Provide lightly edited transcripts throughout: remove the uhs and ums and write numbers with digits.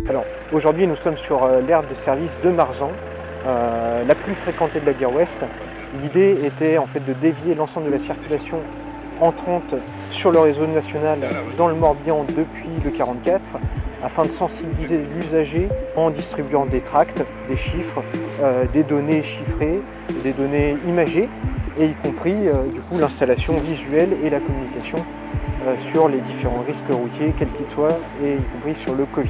Alors aujourd'hui nous sommes sur l'aire de service de Marzan, la plus fréquentée de la Dire Ouest. L'idée était en fait de dévier l'ensemble de la circulation entrante sur le réseau national dans le Morbihan depuis le 44 afin de sensibiliser l'usager en distribuant des tracts, des chiffres, des données chiffrées, des données imagées et y compris du coup l'installation visuelle et la communication sur les différents risques routiers quels qu'ils soient et y compris sur le Covid.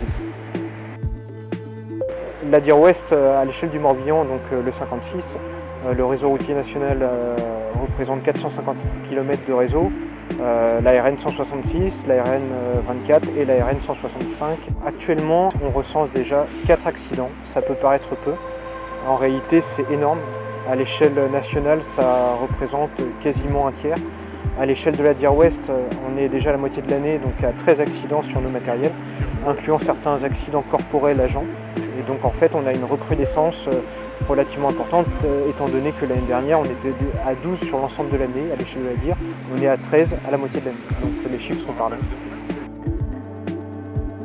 La Dire Ouest à l'échelle du Morbihan, donc le 56, le réseau routier national représente 450 km de réseau, la RN 166, la RN 24 et la RN 165. Actuellement, on recense déjà 4 accidents, ça peut paraître peu. En réalité, c'est énorme. À l'échelle nationale, ça représente quasiment un tiers. À l'échelle de la Dire Ouest, on est déjà à la moitié de l'année, donc à 13 accidents sur nos matériels, incluant certains accidents corporels agents. Et donc en fait, on a une recrudescence relativement importante, étant donné que l'année dernière, on était à 12 sur l'ensemble de l'année, à l'échelle de la Dire, on est à 13 à la moitié de l'année. Donc les chiffres sont parlants.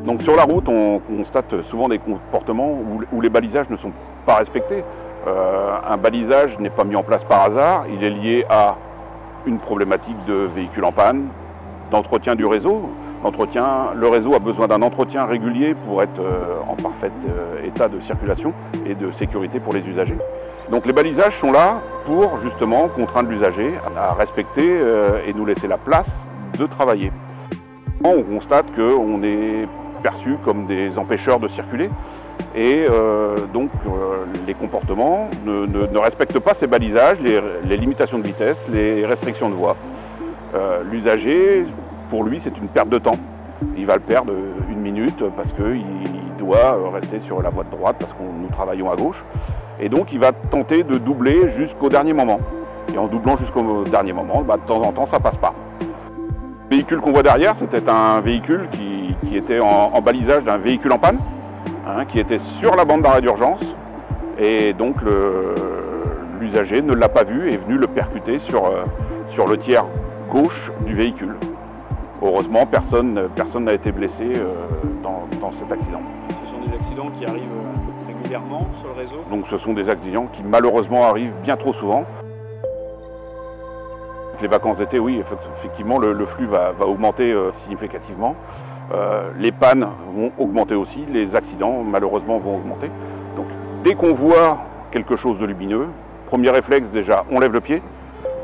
Donc sur la route, on constate souvent des comportements où les balisages ne sont pas respectés. Un balisage n'est pas mis en place par hasard, il est lié à une problématique de véhicules en panne, d'entretien du réseau. Le réseau a besoin d'un entretien régulier pour être en parfait état de circulation et de sécurité pour les usagers. Donc les balisages sont là pour justement contraindre l'usager à respecter et nous laisser la place de travailler. On constate qu'on est perçu comme des empêcheurs de circuler et donc les comportements ne respectent pas ces balisages, les limitations de vitesse, les restrictions de voie. L'usager, pour lui, c'est une perte de temps. Il va le perdre une minute parce qu'il doit rester sur la voie de droite parce que nous travaillons à gauche. Et donc il va tenter de doubler jusqu'au dernier moment. Et en doublant jusqu'au dernier moment, de temps en temps, ça passe pas. Le véhicule qu'on voit derrière, c'était un véhicule qui était en balisage d'un véhicule en panne, qui était sur la bande d'arrêt d'urgence. Et donc l'usager ne l'a pas vu et est venu le percuter sur le tiers gauche du véhicule. Heureusement, personne n'a été blessé dans cet accident. Ce sont des accidents qui arrivent régulièrement sur le réseau? Donc ce sont des accidents qui malheureusement arrivent bien trop souvent. Les vacances d'été, oui, effectivement, le flux va augmenter significativement. Les pannes vont augmenter aussi, les accidents malheureusement vont augmenter. Donc dès qu'on voit quelque chose de lumineux, premier réflexe déjà, on lève le pied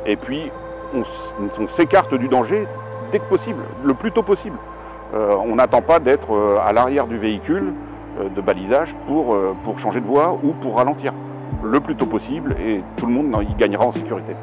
et puis on s'écarte du danger dès que possible, le plus tôt possible. On n'attend pas d'être à l'arrière du véhicule de balisage pour changer de voie ou pour ralentir. Le plus tôt possible et tout le monde y gagnera en sécurité.